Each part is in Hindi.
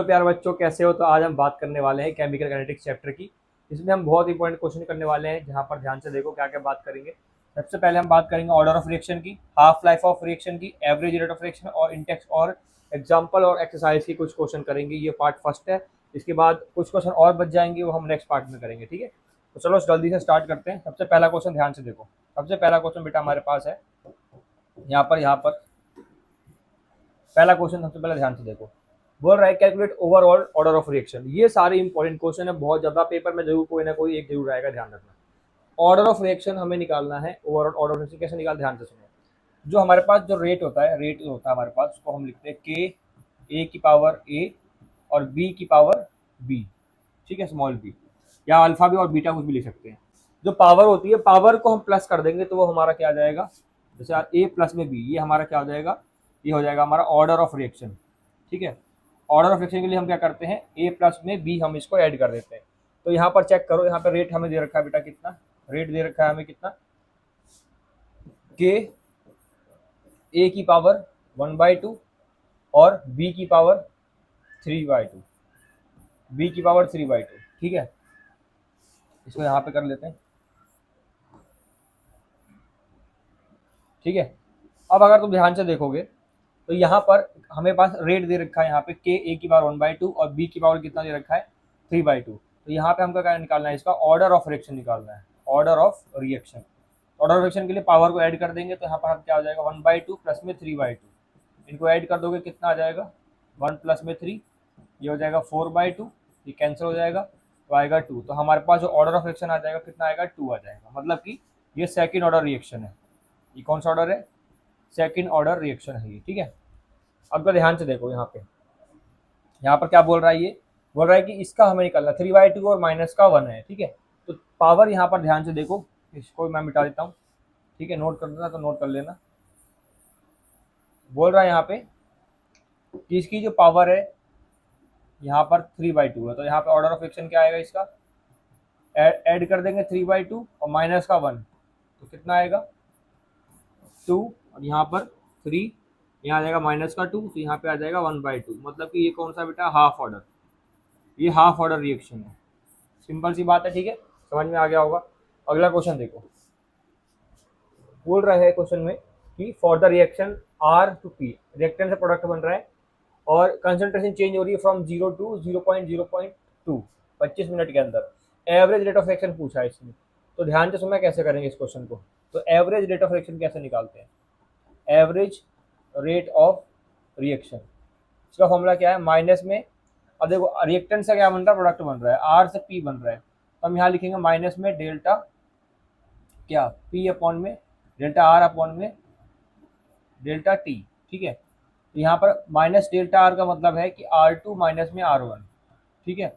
प्यारे बच्चों, कैसे हो? तो आज हम बात करने वाले हैं केमिकल काइनेटिक्स चैप्टर की। इसमें हम बहुत इंपॉर्टेंट क्वेश्चन करने वाले हैं, जहां पर ध्यान से देखो क्या क्या बात करेंगे। सबसे पहले हम बात करेंगे ऑर्डर ऑफ रिएक्शन की, हाफ लाइफ ऑफ रिएक्शन की, एवरेज रेट ऑफ रिएक्शन और इंडेक्स और एग्जाम्पल और एक्सरसाइज की कुछ क्वेश्चन करेंगे। ये पार्ट फर्स्ट है। इसके बाद कुछ क्वेश्चन और बच जाएंगे, वो हम नेक्स्ट पार्ट में करेंगे। ठीक है, तो चलो जल्दी से स्टार्ट करते हैं। सबसे पहला क्वेश्चन ध्यान से देखो। सबसे पहला क्वेश्चन बेटा हमारे पास है यहाँ पर पहला क्वेश्चन सबसे पहले ध्यान से देखो। बोल रहा है calculate overall order of reaction. ये सारे इंपॉर्टेंट क्वेश्चन है, बहुत ज्यादा पेपर में जरूर कोई ना कोई एक जरूर आएगा, ध्यान रखना। ऑर्डर ऑफ रिएक्शन हमें निकालना है। ओवरऑल ऑर्डर ऑफ रिएक्शन कैसे निकाल, ध्यान से सुनो। जो हमारे पास जो रेट होता है, हमारे पास, उसको हम लिखते हैं के ए की पावर ए और बी की पावर बी। ठीक है, स्मॉल बी या अल्फा भी और बीटा कुछ भी लिख सकते हैं। जो पावर होती है, पावर को हम प्लस कर देंगे तो वो हमारा क्या आ जाएगा, जैसे ए प्लस में बी, ये हमारा क्या हो जाएगा, ये हो जाएगा हमारा ऑर्डर ऑफ रिएक्शन। ठीक है, ऑर्डर ऑफ रिएक्शन के लिए हम क्या करते हैं, ए प्लस में बी हम इसको ऐड कर देते हैं। तो यहाँ पर चेक करो, यहाँ पर रेट हमें दे रखा है बेटा, कितना रेट दे रखा है हमें, कितना, के ए की पावर 1/2 और बी की पावर 3/2, बी की पावर 3/2। ठीक है, इसको यहाँ पे कर लेते हैं। ठीक है, अब अगर तुम ध्यान से देखोगे तो यहाँ पर हमें पास रेट दे रखा है, यहाँ पे के ए की पावर 1/2 और बी की पावर कितना दे रखा है, 3/2। तो यहाँ पे हमको क्या निकालना है, इसका ऑर्डर ऑफ रिएक्शन निकालना है। Order of reaction, order of reaction के लिए पावर को ऐड कर देंगे तो यहाँ पर हम क्या हो जाएगा, 1/2 प्लस में 3/2। इनको ऐड कर दोगे कितना आ जाएगा, 1 प्लस में 3, ये हो जाएगा 4/2, ये कैंसिल हो जाएगा तो आएगा 2। तो हमारे पास जो ऑर्डर ऑफ रिएक्शन आ जाएगा कितना आएगा, 2 आ जाएगा। मतलब कि ये सेकेंड ऑर्डर रिएक्शन है। ये कौन सा ऑर्डर है, सेकेंड ऑर्डर रिएक्शन है ये। ठीक है, अब तो ध्यान से देखो, यहाँ पर क्या बोल रहा है, ये बोल रहा है कि इसका हमें निकालना 3/2 और माइनस का 1 है। ठीक है, तो पावर यहाँ पर ध्यान से देखो, इसको मैं मिटा देता हूँ। ठीक है, नोट कर देना तो नोट कर लेना। बोल रहा है यहाँ पे कि इसकी जो पावर है यहाँ पर 3/2 है, तो यहाँ पे ऑर्डर ऑफ रिएक्शन क्या आएगा, इसका ऐड कर देंगे 3/2 और माइनस का 1, तो कितना आएगा 2, और यहाँ पर 3, यहाँ आ जाएगा माइनस का 2, तो यहाँ पे आ जाएगा 1/2। मतलब कि ये कौन सा बेटा, हाफ ऑर्डर, ये हाफ ऑर्डर रिएक्शन है। सिंपल सी बात है। ठीक है, समझ में आ गया होगा। अगला क्वेश्चन देखो, बोल रहा है क्वेश्चन में कि for the reaction R to P, reactant से प्रोडक्ट बन रहा है और कंसंट्रेशन चेंज हो रही है फ्रॉम 0 टू 0.0.2 25 मिनट के अंदर। एवरेज रेट ऑफ रिएक्शन पूछा है इसमें, तो ध्यान से सुनना कैसे करेंगे इस क्वेश्चन को। तो एवरेज रेट ऑफ रिएक्शन कैसे निकालते हैं, एवरेज रेट ऑफ रिएक्शन, इसका फॉर्मूला क्या है, माइनस में, अब देखो रिएक्टेंट से क्या बन रहा है, प्रोडक्ट बन रहा है, आर से पी बन रहा है, तो हम यहाँ लिखेंगे माइनस में डेल्टा क्या, पी अपॉन में डेल्टा आर अपॉन में डेल्टा टी। ठीक है, तो यहाँ पर माइनस डेल्टा आर का मतलब है कि R2 माइनस में R1। ठीक है,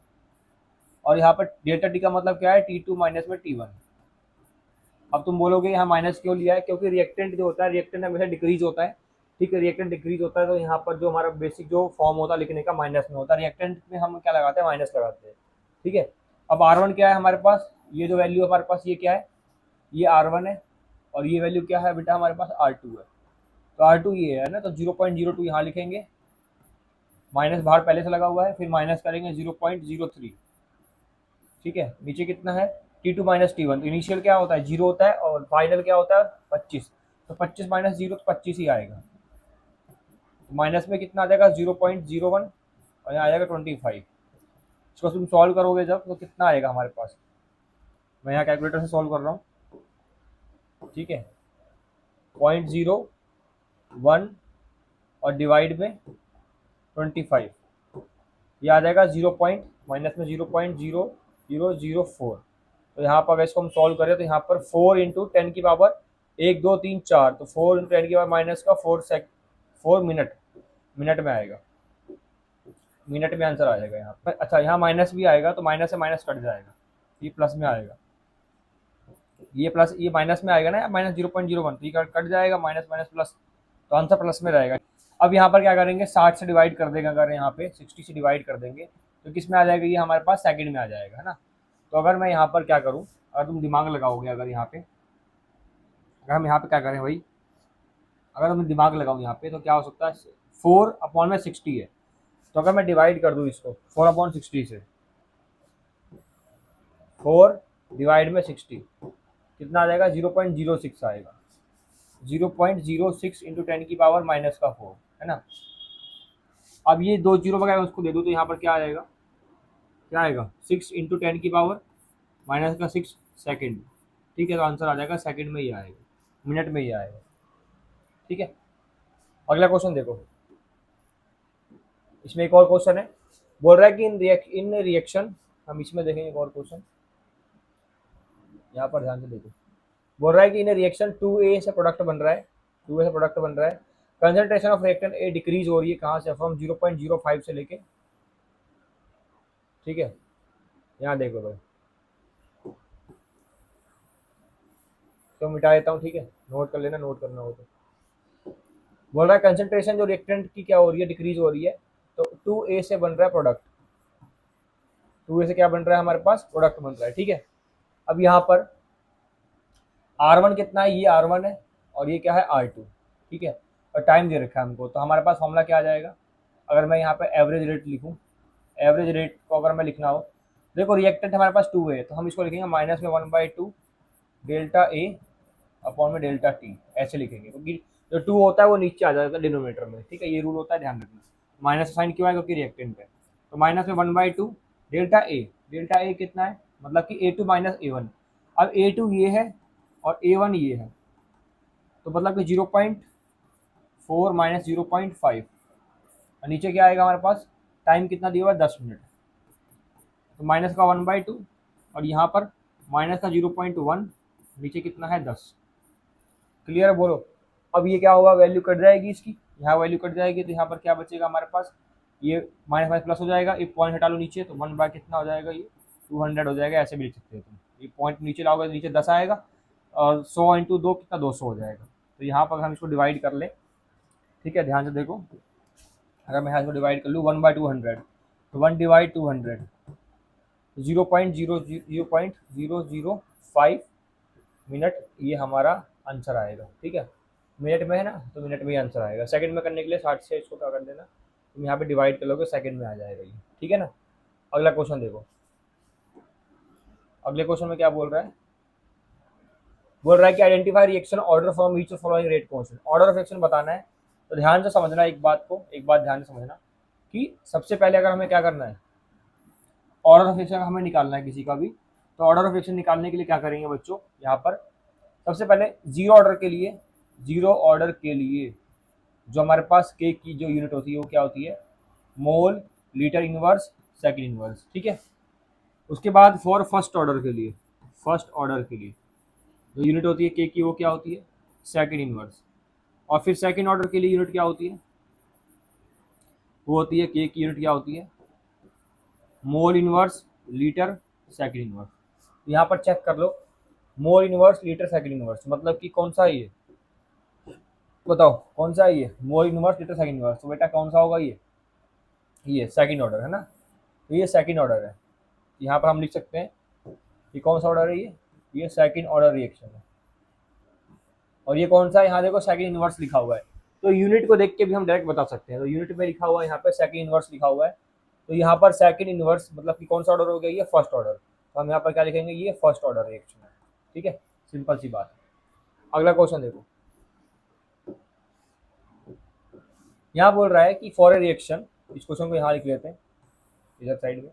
और यहाँ पर डेल्टा टी का मतलब क्या है, T2 माइनस में T1। अब तुम बोलोगे यहाँ माइनस क्यों लिया है, क्योंकि रिएक्टेंट जो होता है, रिएक्टेंट हमेशा डिक्रीज होता है। ठीक है, रिएक्टेंट डिक्रीज होता है तो यहाँ पर जो हमारा बेसिक जो फॉर्म होता है लिखने का माइनस में होता है, रिएक्टेंट में हम क्या लगाते हैं, माइनस लगाते हैं। ठीक है, अब R1 क्या है हमारे पास, ये जो वैल्यू हमारे पास ये क्या है, ये R1 है, और ये वैल्यू क्या है बेटा हमारे पास R2 है। तो R2 ये है ना, तो 0.02 यहाँ लिखेंगे, माइनस बाहर पहले से लगा हुआ है, फिर माइनस करेंगे 0.03। ठीक है, नीचे कितना है, T2 माइनस T1। इनिशियल क्या होता है, 0 होता है, और फाइनल क्या होता है 25। तो 25 माइनस 0 तो 25 ही आएगा। तो माइनस में कितना आ जाएगा 0.01 और यहाँ आ जाएगा 25। इसको तुम सॉल्व करोगे जब, तो कितना आएगा हमारे पास, मैं यहाँ कैलकुलेटर से सॉल्व कर रहा हूँ। ठीक है, 0.01 और डिवाइड में 25, ये आ जाएगा 0 पॉइंट, माइनस में 0.0004। तो यहाँ पर अगर इसको हम सॉल्व करें तो यहाँ पर 4 इंटू 10 की पावर 1 2 3 4, तो 4 इंटू 10 की पावर माइनस का 4 मिनट, मिनट में आएगा, मिनट में आंसर आ जाएगा यहाँ पर। अच्छा, यहाँ माइनस भी आएगा तो माइनस से माइनस कट जाएगा, ये प्लस में आएगा, ये प्लस, ये माइनस में आएगा ना, माइनस 0.01, तो ये कट जाएगा, माइनस माइनस प्लस, तो आंसर प्लस में रहेगा। अब यहाँ पर क्या करेंगे, 60 से डिवाइड कर देंगे, अगर यहाँ पे 60 से डिवाइड कर देंगे तो किस में आ जाएगा, ये हमारे पास सेकंड में आ जाएगा, है ना। तो अगर मैं यहाँ पर क्या करूँ, अगर तुम दिमाग लगाओगे, अगर यहाँ पे, अगर हम यहाँ पे क्या करें भाई, अगर मैं दिमाग लगाऊँ यहाँ पे तो क्या हो सकता है, 4 अपॉन में 60 है, तो अगर मैं डिवाइड कर दूँ इसको 4/60 से, 4 डिवाइड में 60 कितना आ जाएगा, 0.06 आएगा। 0.06 इंटू 10 की पावर माइनस का 4 है ना। अब ये 2 जीरो वगैरह उसको दे दूँ तो यहाँ पर क्या आ जाएगा, क्या आएगा, 6 इंटू 10 की पावर माइनस का 6 सेकेंड। ठीक है, तो आंसर आ जाएगा सेकेंड में ही आएगा, मिनट में ही आएगा। ठीक है, अगला क्वेश्चन देखो, इसमें एक और क्वेश्चन है, बोल रहा है कि इन रिएक्शन, हम इसमें देखेंगे एक और क्वेश्चन, यहाँ पर ध्यान से देखो। बोल रहा है कि इन रिएक्शन 2A से प्रोडक्ट बन रहा है, 2A से प्रोडक्ट बन रहा है, concentration of reactant A decrease हो रही है, कहाँ से, फ्रॉम 0.05 से लेके, ठीक है, यहाँ देखो भाई, तो मिटा देता हूँ, ठीक है, नोट कर लेना, नोट करना हो तो। बोल रहा है कंसंट्रेशन जो रिएक्टेंट की क्या हो रही है, डिक्रीज हो रही है, तो 2A से बन रहा है प्रोडक्ट, 2A से क्या बन रहा है हमारे पास, प्रोडक्ट बन रहा है। ठीक है, अब यहाँ पर R1 कितना है, ये R1 है और ये क्या है R2, ठीक है, और टाइम दे रखा है हमको, तो हमारे पास फॉर्मूला क्या आ जाएगा, अगर मैं यहाँ पे एवरेज रेट लिखूँ, एवरेज रेट को अगर मैं लिखना हो, देखो रिएक्टेंट हमारे पास 2 है, तो हम इसको लिखेंगे माइनस में 1/2 डेल्टा ए अपॉन में डेल्टा टी, ऐसे लिखेंगे, क्योंकि जो 2 होता है वो नीचे आ जाता है डिनोमिनेटर में। ठीक है, ये रूल होता है, ध्यान रखना। माइनस साइन क्यों है, क्योंकि रिएक्टेंट है, तो माइनस में 1/2 डेल्टा ए, डेल्टा ए कितना है, मतलब कि A2 माइनस A1। अब A2 ये है और A1 ये है, तो मतलब कि 0.4 माइनस 0.5, और नीचे क्या आएगा हमारे पास, टाइम कितना दिया हुआ है, 10 मिनट, तो माइनस का 1/2 और यहाँ पर माइनस का 0.1, नीचे कितना है, 10। क्लियर है, बोलो। अब ये क्या होगा, वैल्यू कट जाएगी इसकी, यहाँ वैल्यू कट जाएगी, तो यहाँ पर क्या बचेगा हमारे पास, ये माइनस माइनस प्लस हो जाएगा, एक पॉइंट हटा लो नीचे, तो 1 बाय कितना हो जाएगा, ये 200 हो जाएगा, ऐसे भी लिख सकते हो तुम। ये पॉइंट नीचे लाओगे तो नीचे 10 आएगा, और 100 इंटू 2 कितना, 200 हो जाएगा। तो यहाँ पर हम इसको डिवाइड कर लें, ठीक है, ध्यान से देखो, अगर मैं यहाँ इसको डिवाइड कर लूँ 1/200, तो 1 डिवाइड 200, 0.005 मिनट, ये हमारा आंसर आएगा। ठीक है, मिनट में है ना, तो मिनट में ही आंसर आएगा। सेकंड में करने के लिए 60 से इसको क्या कर देना, तुम यहाँ पे डिवाइड कर लोगे, सेकंड में आ जाएगा ये। ठीक है ना, अगला क्वेश्चन देखो, अगले क्वेश्चन में क्या बोल रहा है, बोल रहा है कि identify reaction order from each following rate constant, order of reaction बताना है। तो ध्यान से समझना एक बात को, एक बात ध्यान से समझना कि सबसे पहले अगर हमें क्या करना है, ऑर्डर ऑफ रिएक्शन हमें निकालना है किसी का भी, तो ऑर्डर ऑफ रिएक्शन निकालने के लिए क्या करेंगे बच्चों, यहाँ पर सबसे पहले जीरो ऑर्डर के लिए, जीरो ऑर्डर के लिए जो हमारे पास के की जो यूनिट होती है वो क्या होती है, मोल, लीटर इनवर्स, सेकंड इनवर्स। ठीक है, उसके बाद फॉर फर्स्ट ऑर्डर के लिए, फर्स्ट ऑर्डर के लिए जो यूनिट होती है के की वो क्या होती है, सेकंड इनवर्स। और फिर सेकंड ऑर्डर के लिए यूनिट क्या होती है, वो होती है के की यूनिट क्या होती है, mole inverse, litre, second inverse. यहाँ पर चेक कर लो, mole inverse, litre, second inverse, मतलब कि कौन सा है ये, बताओ कौन सा है ये, मोल इनवर्स, लीटर, सेकंड इनवर्स, तो बेटा कौन सा होगा ये सेकंड ऑर्डर है ना, तो ये सेकंड ऑर्डर है। यहाँ पर हम लिख सकते हैं ये कौन सा ऑर्डर है, ये सेकंड ऑर्डर रिएक्शन है। और ये कौन सा है, यहाँ देखो सेकंड इनवर्स लिखा हुआ है, तो यूनिट को देख के भी हम डायरेक्ट बता सकते हैं। तो यूनिट में लिखा हुआ है यहाँ पे सेकंड इनवर्स लिखा हुआ है, तो यहाँ पर सेकंड इनवर्स मतलब कि कौन सा ऑर्डर हो गया, ये फर्स्ट ऑर्डर, तो हम यहाँ पर क्या लिखेंगे, ये फर्स्ट ऑर्डर रिएक्शन है। ठीक है, सिंपल सी बात है। अगला क्वेश्चन देखो, यहाँ बोल रहा है कि फॉर ए रिएक्शन, इस क्वेश्चन को यहाँ लिख लेते हैं इधर साइड में,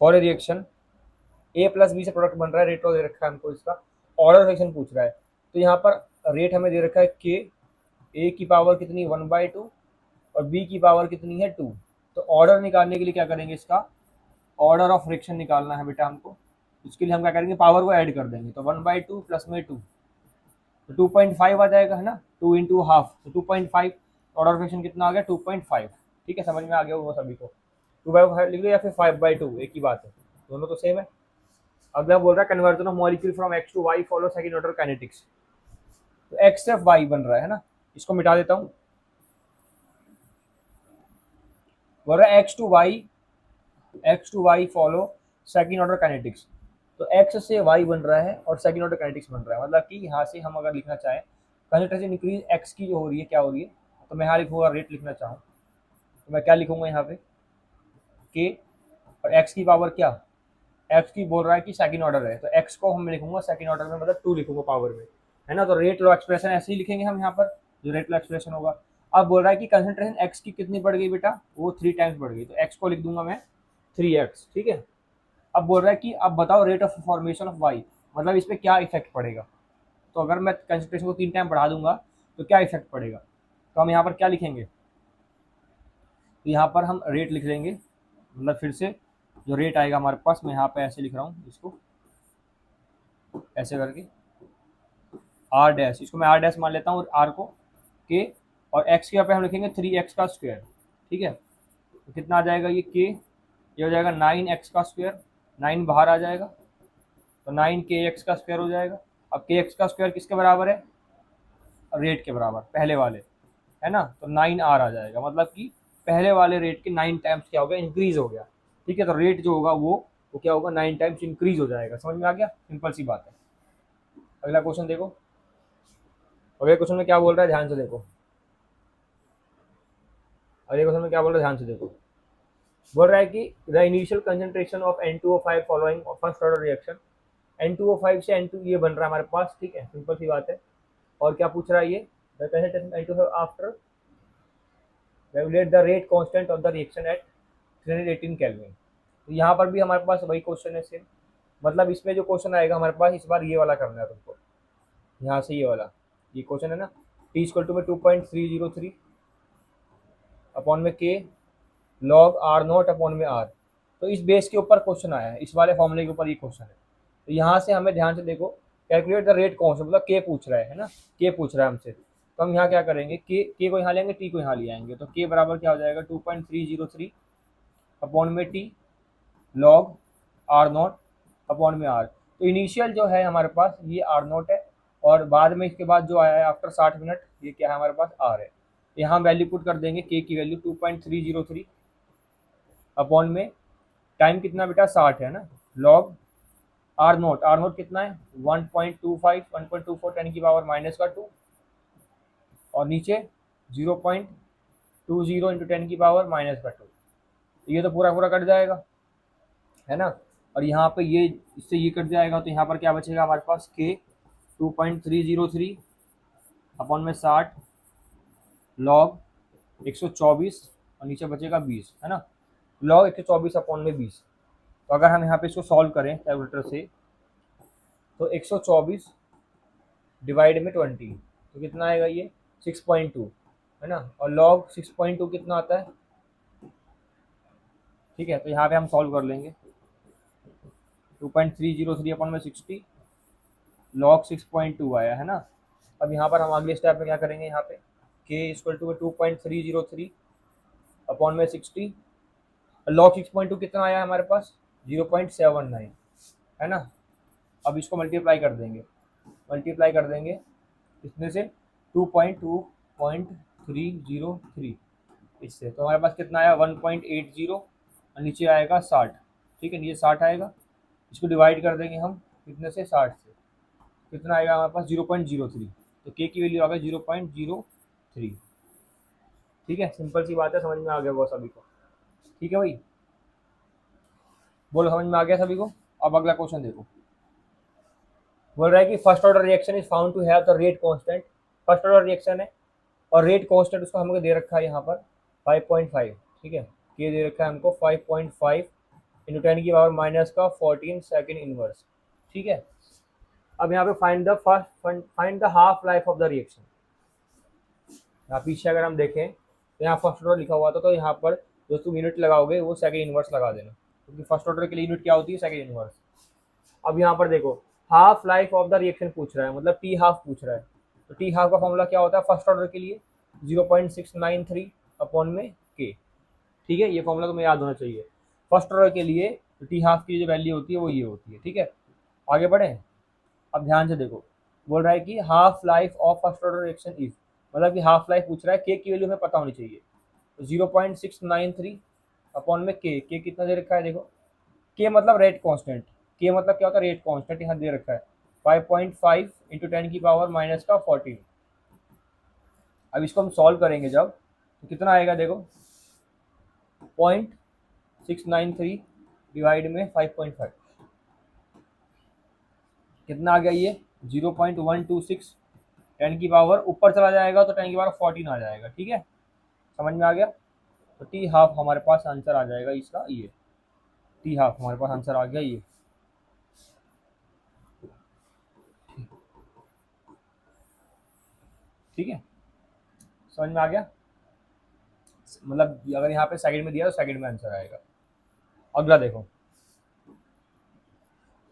for a reaction A plus B से प्रोडक्ट बन रहा है, रेट दे रखा है हमको, इसका ऑर्डर रिएक्शन पूछ रहा है। तो यहाँ पर रेट हमें दे रखा है के, ए की पावर कितनी 1/2 और बी की पावर कितनी है 2। तो ऑर्डर निकालने के लिए क्या करेंगे, इसका ऑर्डर ऑफ रिएक्शन निकालना है बेटा हमको। इसके लिए हम क्या करेंगे, पावर को ऐड कर देंगे, तो 1/2 प्लस में 2, तो 2.5 आ जाएगा है ना, 2 इंटू हाफ, तो 2.5, ऑर्डर ऑफ रिएक्शन कितना आ गया 2.5। ठीक है, समझ में आ गया वो सभी को, 2/5 लिख लो या फिर 5/2, एक ही बात है, दोनों तो सेम है। अगला बोल रहा है conversion of molecule from X to Y follow second order kinetics, तो एक्स एफ वाई बन रहा है ना, इसको मिटा देता हूँ। बोल रहा है X to Y follow second order kinetics, तो एक्स से वाई बन रहा है और सेकंड ऑर्डर काइनेटिक्स बन रहा है, मतलब कि यहाँ से हम अगर लिखना चाहें कंसंट्रेशन इंक्रीज एक्स की जो हो रही है क्या हो रही है, तो मैं यहाँ लिखूंगा रेट लिखना चाहूँ, तो मैं क्या लिखूंगा यहाँ पे, के, और x की पावर क्या, x की बोल रहा है कि सेकंड ऑर्डर है, तो x को हम लिखूंगा सेकंड ऑर्डर में, मतलब 2 लिखूंगा पावर में, है ना। तो रेट लॉ एक्सप्रेशन ऐसे ही लिखेंगे हम यहाँ पर, जो रेट लॉ एक्सप्रेशन होगा। अब बोल रहा है कि कंसंट्रेशन x की कितनी बढ़ गई बेटा, वो 3 टाइम्स बढ़ गई, तो x को लिख दूंगा मैं 3x, ठीक है। अब बोल रहा है कि अब बताओ rate of formation of y, मतलब इस पर क्या इफेक्ट पड़ेगा। तो अगर मैं कंसंट्रेशन को 3 टाइम बढ़ा दूंगा तो क्या इफेक्ट पड़ेगा, तो हम यहाँ पर क्या लिखेंगे, तो यहाँ पर हम रेट लिख लेंगे, मतलब फिर से जो रेट आएगा हमारे पास, मैं यहाँ पे ऐसे लिख रहा हूँ इसको, ऐसे करके आर डैश, इसको मैं आर डैश मान लेता हूँ, और आर को के, और एक्स के यहाँ पे हम लिखेंगे 3x का स्क्वायर, ठीक है। तो कितना आ जाएगा ये के, ये हो जाएगा 9x का स्क्वायर, 9 बाहर आ जाएगा, तो 9kx का स्क्वायर हो जाएगा। अब kx का स्क्वायर किसके बराबर है, रेट के बराबर, पहले वाले, है ना। तो 9r आ जाएगा, मतलब कि पहले वाले रेट के 9 टाइम्स क्या हो गया, इंक्रीज हो गया, ठीक है। तो रेट जो होगा वो क्या होगा, 9 टाइम्स इंक्रीज हो जाएगा। समझ में आ गया, सिंपल सी बात है। अगला क्वेश्चन देखो, अगले क्वेश्चन में क्या बोल रहा है, ध्यान से देखो। अगले क्वेश्चन में क्या बोल रहा है, ध्यान से देखो। बोल रहा है कि the initial concentration of N2O5 following first order reaction, N2O5 से N2 ये बन रहा है हमारे पास, ठीक है, सिंपल सी बात है। और क्या पूछ रहा है ये, the concentration N2O5 after regulate the rate constant of the reaction at 318 kelvin. तो यहाँ पर भी हमारे पास वही क्वेश्चन है सेम, मतलब इसमें जो क्वेश्चन आएगा हमारे पास इस बार ये वाला करना है तुमको, यहाँ से ये वाला, ये क्वेश्चन है ना, टी इक्वल टू में 2.303 अपॉन में के लॉग आर नॉट अपॉन में आर। तो इस बेस के ऊपर क्वेश्चन आया है, इस वाले फॉर्मूले के ऊपर ये क्वेश्चन है। तो यहाँ से हमें ध्यान से देखो, कैलकुलेट द रेट कांस्टेंट, मतलब के पूछ रहा है ना, के पूछ रहा है हमसे। तो हम यहाँ क्या करेंगे, के को यहाँ लेंगे, टी को यहाँ ले आएंगे, तो के बराबर क्या हो जाएगा 2.303 अपॉन में T log are not upon में आर। तो इनिशियल जो है हमारे पास ये आर नॉट है, और बाद में इसके बाद जो आया है आफ्टर 60 मिनट, ये क्या है हमारे पास आर है। यहाँ वैल्यू पुट कर देंगे, के की वैल्यू 2.303 अपॉन में टाइम कितना बेटा 60 है ना, लॉग आर नोट कितना है 1.25 1.24 10 की पावर माइनस का 2, और नीचे 0.20 इंटू 10 की पावर माइनस का 2। ये तो पूरा पूरा कट जाएगा, है ना। और यहाँ पे ये इससे ये कट जाएगा, तो यहाँ पर क्या बचेगा हमारे पास, के 2.303 अपॉन में 60 लॉग 124, और नीचे बचेगा 20, है ना, लॉग 124 अपॉन में 20। तो अगर हम यहाँ पे इसको सॉल्व करें कैलकुलेटर से, तो 124 डिवाइड में 20, तो कितना आएगा ये 6.2, है ना, और लॉग 6.2 कितना आता है, ठीक है। तो यहाँ पे हम सॉल्व कर लेंगे, 2.303 अपॉन में 60 लॉग 6.2 आया, है ना। अब यहाँ पर हम अगले स्टेप में क्या करेंगे, यहाँ पे के इक्वल टू 2.303 अपॉन में 60 लॉग 6.2 कितना आया हमारे पास 0.79, है ना। अब इसको मल्टीप्लाई कर देंगे इसमें से 2.303 इससे, तो हमारे पास कितना आया 1.80, और नीचे आएगा 60, ठीक है, नीचे 60 आएगा। इसको डिवाइड कर देंगे हम कितने से, 60 से, कितना आएगा हमारे पास 0.03, तो के की वैल्यू आ गई 0.03, ठीक है। सिंपल सी बात है, समझ में आ गया वो सभी को, ठीक है भाई, बोलो समझ में आ गया सभी को। अब अगला क्वेश्चन देखो, बोल रहा है कि first order reaction is found to have the rate constant, first order reaction है और रेट कांस्टेंट उसको हमको दे रखा है यहाँ पर 5.5, ठीक है, ये दे रखा है हमको 5.5 इंटू 10 की पावर माइनस का 14 सेकेंड इनवर्स, ठीक है। अब यहाँ पे find the half life of the reaction. यहाँ पीछे अगर हम देखें तो यहाँ फर्स्ट ऑर्डर लिखा हुआ था, तो यहाँ पर जो तुम यूनिट लगाओगे वो सेकेंड इनवर्स लगा देना, क्योंकि फर्स्ट ऑर्डर के लिए यूनिट क्या होती है, सेकेंड इनवर्स। अब यहाँ पर देखो half life of the reaction पूछ रहा है, मतलब टी हाफ पूछ रहा है, तो टी हाफ का फॉर्मूला क्या होता है फर्स्ट ऑर्डर के लिए 0.693 अपॉन में के, ठीक है, ये फॉर्मूला तुम्हें याद होना चाहिए। फर्स्ट ऑर्डर के लिए टी हाफ की जो वैल्यू होती है वो ये होती है, ठीक है। आगे बढ़े, अब ध्यान से देखो, बोल रहा है कि half life of first order reaction is, मतलब कि हाफ लाइफ पूछ रहा है, के की वैल्यू हमें पता होनी चाहिए, तो 0.693 अपॉन में के कितना दे रखा है देखो, के मतलब रेट कांस्टेंट, के मतलब क्या होता है रेट कांस्टेंट, यहाँ दे रखा है 5.5 इंटू 10 की पावर माइनस का 14। अब इसको हम सॉल्व करेंगे जब, तो कितना आएगा देखो 693 डिवाइड में 5.5 कितना आ गया ये 0.126 10 की पावर ऊपर चला जाएगा तो 10 की पावर 14 आ जाएगा। ठीक है, समझ में आ गया। तो टी हाफ हमारे पास आंसर आ जाएगा इसका ये, टी हाफ हमारे पास आंसर आ गया ये। ठीक है, समझ में आ गया। मतलब अगर यहाँ पे सेकंड में दिया तो सेकंड में आंसर आएगा। अगला देखो,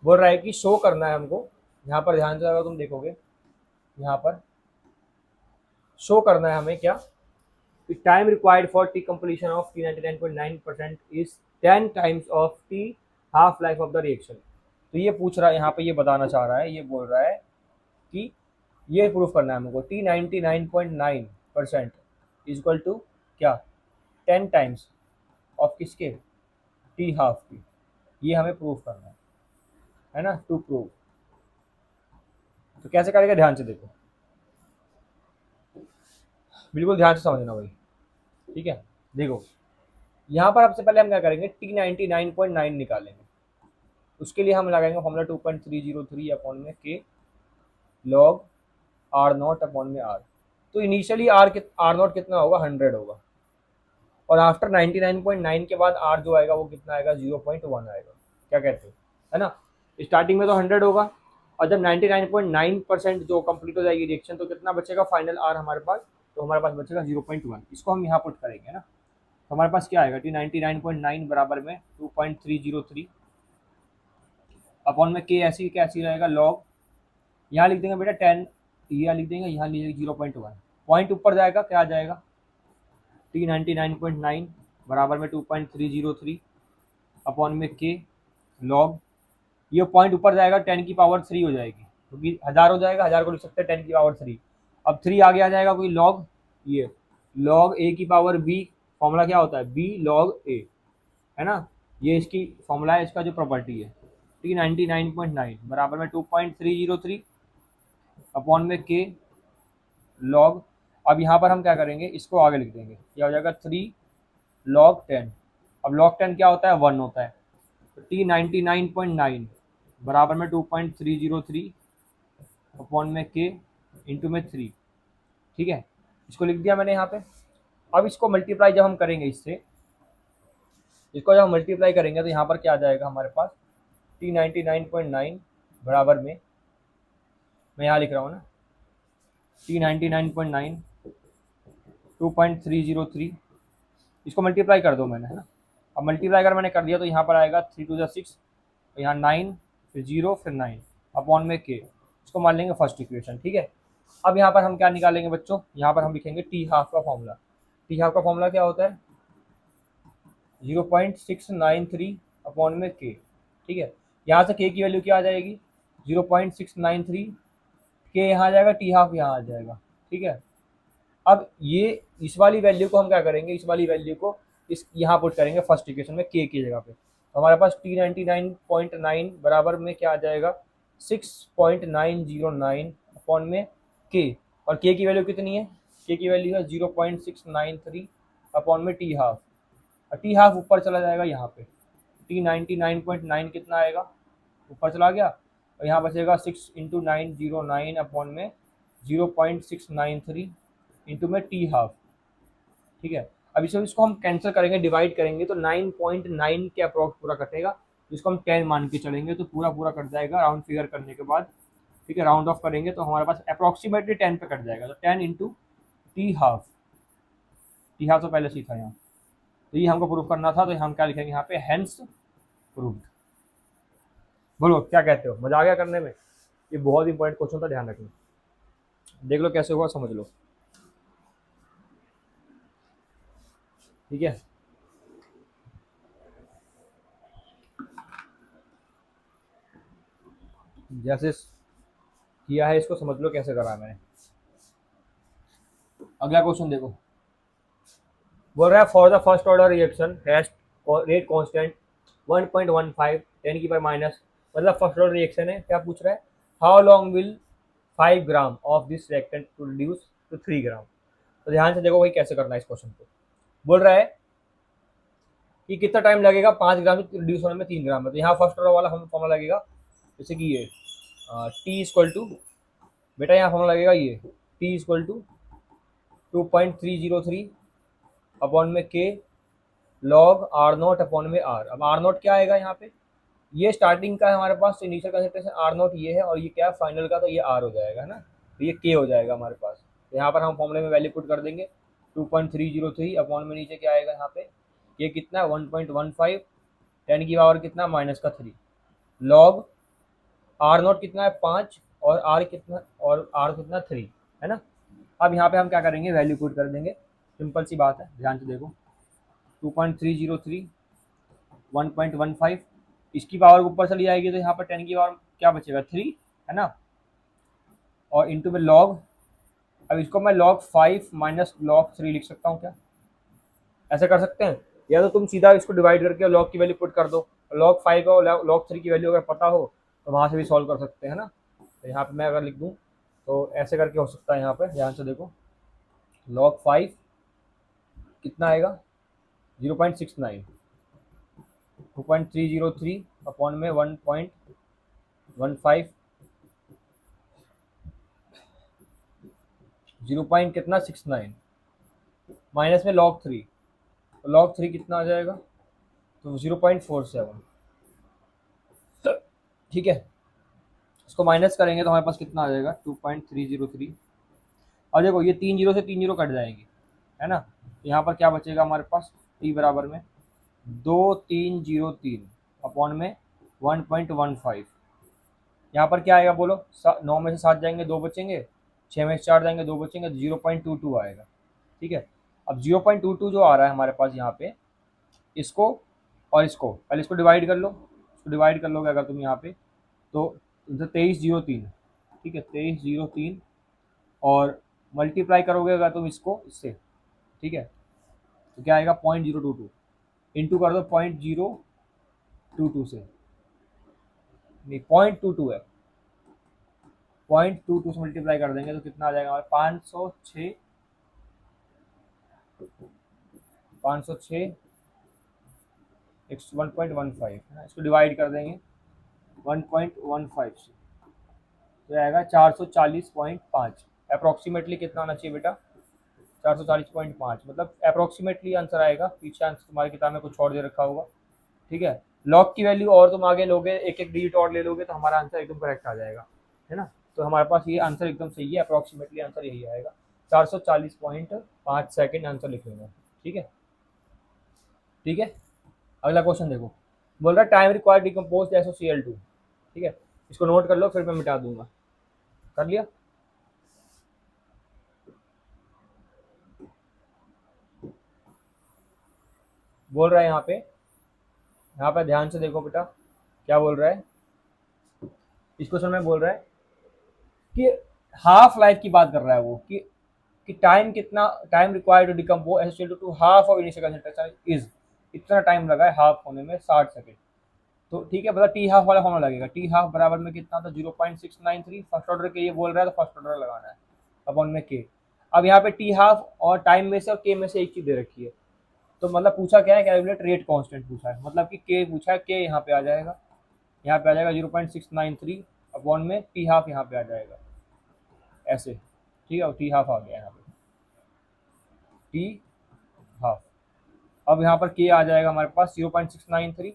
बोल रहा है कि शो करना है हमको, यहाँ पर ध्यान से अगर तुम देखोगे यहाँ पर शो करना है हमें क्या, time required for T completion of T 99.9% is 10 times of T half life of the reaction. तो ये पूछ रहा है यहाँ पे, ये बताना चाह रहा है, ये बोल रहा है कि ये प्रूफ करना है हमको टी 99.9% इज इक्वल टू क्या 10 टाइम्स ऑफ किसके टी हाफ की, ये हमें प्रूफ करना है ना, टू प्रूव। तो कैसे करेगा, ध्यान से देखो, बिल्कुल ध्यान से समझना भाई। ठीक है, देखो यहाँ पर सबसे पहले हम क्या करेंगे, टी 99.9 निकालेंगे। उसके लिए हम लगाएंगे फॉर्मूला 2.303 अपॉन में के लॉग आर नॉट अपॉन में आर। तो इनिशियली आर नॉट कितना होगा 100 होगा, और आफ्टर 99.9 के बाद आर जो आएगा वो कितना आएगा 0.1 आएगा। क्या कहते हो, है ना। स्टार्टिंग में तो 100 होगा, और जब 99.9% जो कंप्लीट हो जाएगी रिएक्शन तो कितना बचेगा फाइनल आर हमारे पास, तो हमारे पास बचेगा 0.1। इसको हम यहाँ पुट करेंगे ना, तो हमारे पास क्या आएगा टी 99.9 बराबर में 2.303 अपॉन में के ऐसी कैसी रहेगा लॉग, यहाँ लिख देंगे बेटा 10, यहाँ लिख देंगे, यहाँ लिख 0.1, पॉइंट ऊपर जाएगा क्या आ जाएगा टी 99.9 बराबर में 2.303 अपॉन में के लॉग, ये पॉइंट ऊपर जाएगा 10 की पावर 3 हो जाएगी, क्योंकि 1000 हो जाएगा, 1000 को लिख सकते हैं 10 की पावर 3। अब 3 आगे आ जाएगा कोई लॉग, ये लॉग ए की पावर बी, फॉर्मूला क्या होता है बी लॉग ए, है ना, ये इसकी फॉर्मूला है, इसका जो प्रॉपर्टी है टी 99.9 बराबर में 2.303 अपॉन में के लॉग। अब यहाँ पर हम क्या करेंगे, इसको आगे लिख देंगे, क्या हो जाएगा 3 लॉग 10। अब लॉग 10 क्या होता है 1 होता है, तो टी 99.9 बराबर में 2.303 अपॉन में के इंटू में 3। ठीक है, इसको लिख दिया मैंने यहाँ पे। अब इसको मल्टीप्लाई जब हम करेंगे इससे, इसको जब हम मल्टीप्लाई करेंगे तो यहाँ पर क्या आ जाएगा हमारे पास टी 99.9 बराबर में, मैं यहाँ लिख रहा हूँ ना टी 99.9 2.303, इसको मल्टीप्लाई कर दो मैंने, है ना। अब मल्टीप्लाई अगर मैंने कर दिया तो यहाँ पर आएगा 3 टू 6, यहाँ 9 फिर 0 फिर 9 अपॉन में के, इसको मान लेंगे फर्स्ट इक्वेशन। ठीक है, अब यहाँ पर हम क्या निकालेंगे बच्चों, यहाँ पर हम लिखेंगे टी हाफ का फॉर्मूला। टी हाफ का फॉर्मूला क्या होता है 0.693 अपॉन में के। ठीक है, यहाँ से के की वैल्यू क्या आ जाएगी 0.693, के यहाँ आ जाएगा, टी हाफ यहाँ आ जाएगा। ठीक है, अब ये इस वाली वैल्यू को हम क्या करेंगे, इस वाली वैल्यू को इस यहाँ पुट करेंगे फर्स्ट इक्वेशन में के की जगह पे, तो हमारे पास टी 99.9 बराबर में क्या आ जाएगा 6.909 अपॉन में के, और के की वैल्यू कितनी है, के की वैल्यू है 0.693 अपॉन में टी हाफ, और टी हाफ ऊपर चला जाएगा यहाँ पे, टी 99.9 कितना आएगा ऊपर चला गया, और यहाँ बचेगा 6 इंटू 909 अपॉन में 0.693 इंटू में टी हाफ। ठीक है, अब इसको हम कैंसिल करेंगे, डिवाइड करेंगे तो 9.9 के अप्रॉक्स पूरा कटेगा, इसको हम 10 मान के चलेंगे तो पूरा पूरा कट जाएगा राउंड फिगर करने के बाद। ठीक है, राउंड ऑफ करेंगे तो हमारे पास अप्रॉक्सीमेटली 10 पे कट जाएगा, तो 10 into T half, T half तो पहले से ही था यहाँ, तो ये हमको प्रूफ करना था, तो हम क्या लिखेंगे यहाँ पे हेंस प्रूव्ड। बोलो क्या कहते हो, मजा आ गया करने में, ये बहुत इंपॉर्टेंट क्वेश्चन था, ध्यान रखना, देख लो कैसे हुआ समझ लो। ठीक है, जैसे किया है इसको समझ लो कैसे करा है मैंने। अगला क्वेश्चन देखो, बोल रहा है for the first order reaction has rate constant 1.15 10 की पावर माइनस, मतलब फर्स्ट ऑर्डर रिएक्शन है, क्या पूछ रहा है how long will 5 gram of this reactant produce to 3 gram. तो ध्यान से देखो भाई कैसे करना है इस क्वेश्चन को। बोल रहा है कि कितना टाइम लगेगा 5 ग्राम से रिड्यूस होने में 3 ग्राम में। तो यहाँ फर्स्ट ऑर्डर वाला हमें फॉर्मूला लगेगा जैसे कि ये टी इक्वल टू, बेटा यहाँ फॉर्मूला लगेगा ये टी इक्वल टू 2.303 अपॉन में के लॉग आर नोट अपॉन में आर। अब आर नोट क्या आएगा यहाँ पे, ये स्टार्टिंग का है हमारे पास, तो इनिशियल कंसंट्रेशन आर नोट ये है, और ये क्या है फाइनल का, तो ये आर हो जाएगा ना, तो ये के हो जाएगा हमारे पास। तो यहाँ पर हम फॉर्मूले में वैल्यू पुट कर देंगे 2.303 अपॉन में नीचे क्या आएगा यहाँ पे, ये कितना 1.15, 10 की पावर कितना -3 लॉग आर नोट कितना है 5 और आर कितना 3 है ना। अब यहाँ पे हम क्या करेंगे, वैल्यू पुट कर देंगे, सिंपल सी बात है, ध्यान से देखो 2.303 1.15, इसकी पावर ऊपर चली जाएगी तो यहाँ पर 10 की पावर क्या बचेगा 3 है ना, और इंटू में लॉग, अब इसको मैं log 5 माइनस log 3 लिख सकता हूँ क्या, ऐसा कर सकते हैं, या तो तुम सीधा इसको डिवाइड करके log की वैल्यू पुट कर दो, log 5 और log 3 की वैल्यू अगर पता हो तो वहाँ से भी सॉल्व कर सकते हैं ना। तो यहाँ पे मैं अगर लिख दूँ तो ऐसे करके हो सकता है, यहाँ पे ध्यान से देखो log 5 कितना आएगा 0.69, 2.303 अपॉन में 1.15 0.69 माइनस में log 3, तो log 3 कितना आ जाएगा, तो 0.47, ठीक है। इसको माइनस करेंगे तो हमारे पास कितना आ जाएगा 2.303। और देखो ये 3 जीरो से 3 जीरो कट जाएंगे है ना, यहाँ पर क्या बचेगा हमारे पास, टी बराबर में 2303 अपॉन में 1.15, यहाँ पर क्या आएगा बोलो, 9 में से 7 जाएंगे 2 बचेंगे, 6 में से 4 जाएंगे 2 बचेंगे, तो 0.22 आएगा, ठीक है। अब 0.22 जो आ रहा है हमारे पास यहाँ पे, इसको और इसको पहले इसको डिवाइड कर लो, इसको डिवाइड कर लोगे अगर तुम यहाँ पे तो 2303, ठीक है 2303, और मल्टीप्लाई करोगे अगर तुम इसको इससे, ठीक है, तो क्या आएगा 0.022, इंटू कर दो 0.022 से, नहीं 0.22 है, 0.22 से मल्टीप्लाई कर देंगे तो कितना आ जाएगा हमारे 506 1.15 है ना, इसको डिवाइड कर देंगे 1.15 से, तो आएगा 440.5, अप्रोक्सीमेटली कितना आना चाहिए बेटा 440.5, मतलब अप्रोक्सीमेटली आंसर आएगा, पीछे आंसर तुम्हारी किताब में कुछ और दे रखा होगा, ठीक है। लॉग की वैल्यू और तुम आगे लोगे, एक एक डिजिट और ले लोगे तो हमारा आंसर एकदम करेक्ट आ जाएगा, है ना। तो हमारे पास ये आंसर एकदम सही है, अप्रोक्सीमेटली आंसर यही आएगा 440.5 सेकेंड आंसर लिख लेंगे, ठीक है। ठीक है, अगला क्वेश्चन देखो, बोल रहा है टाइम रिक्वायर्ड डिकम्पोज SOCl2, ठीक है, इसको नोट कर लो फिर मैं मिटा दूंगा, कर लिया। बोल रहा है यहाँ पे ध्यान से देखो बेटा, क्या बोल रहा है, इस क्वेश्चन में बोल रहा है कि हाफ लाइफ की बात कर रहा है वो, कि टाइम कितना, time required to decompose SOCl2 to half of initial concentration is, इतना टाइम लगा है हाफ होने में 60 सेकेंड। तो ठीक है, मतलब टी हाफ वाला फॉर्मूला लगेगा, टी हाफ बराबर में कितना था 0.693, फर्स्ट ऑर्डर के ये बोल रहा है तो फर्स्ट ऑर्डर लगाना है अपॉन में के। अब यहाँ पे टी हाफ और टाइम में से और के में से एक चीज दे रखी है, तो मतलब पूछा क्या है, कैलकुलेट रेट कांस्टेंट पूछा है, मतलब कि के पूछा है, के यहाँ पे आ जाएगा, यहाँ पे आ जाएगा 0.693 अपॉन में टी हाफ यहाँ पे आ जाएगा ऐसे, ठीक है, टी हाफ आ गया यहाँ पे टी हाफ। अब यहाँ पर के आ जाएगा हमारे पास 0.693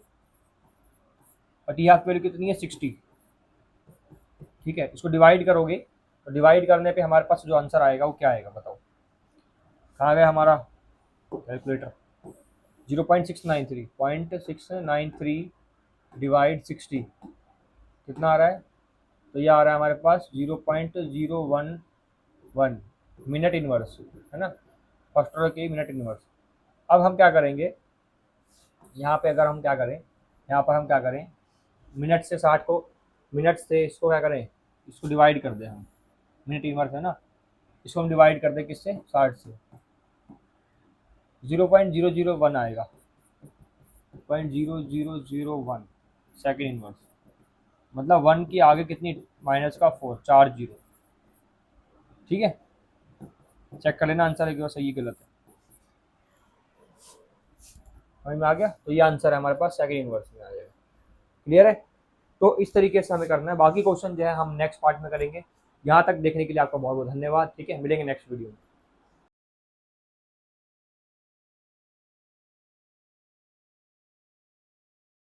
और टी हाफ की वैल्यू कितनी है 60, ठीक है। इसको डिवाइड करोगे तो डिवाइड करने पे हमारे पास जो आंसर आएगा वो क्या आएगा बताओ, कहाँ गया हमारा कैलकुलेटर, 0.693 डिवाइड 60 कितना आ रहा है, तो ये आ रहा है हमारे पास 0.011 मिनट इनवर्स, है ना, फर्स्ट ऑर्डर के मिनट इनवर्स। अब हम क्या करेंगे, यहाँ पे अगर हम क्या करें, यहाँ पर हम क्या करें, मिनट से 60 को, मिनट से इसको क्या करें, इसको डिवाइड कर दें हम, मिनट इनवर्स है ना, इसको हम डिवाइड कर दें किससे 60 से, 0.001 आएगा, 0.0001 सेकेंड इनवर्स, मतलब 1 की आगे कितनी माइनस का 4, 4 जीरो, ठीक है। चेक कर लेना आंसर एक बार सही गलत है। समझ में आ गया? तो ये आंसर है हमारे पास, सेकंड इनवर्स में आ जाएगा। क्लियर है? तो इस तरीके से हमें करना है, बाकी क्वेश्चन जो है हम नेक्स्ट पार्ट में करेंगे। यहाँ तक देखने के लिए आपका बहुत बहुत धन्यवाद। ठीक है, मिलेंगे नेक्स्ट वीडियो में।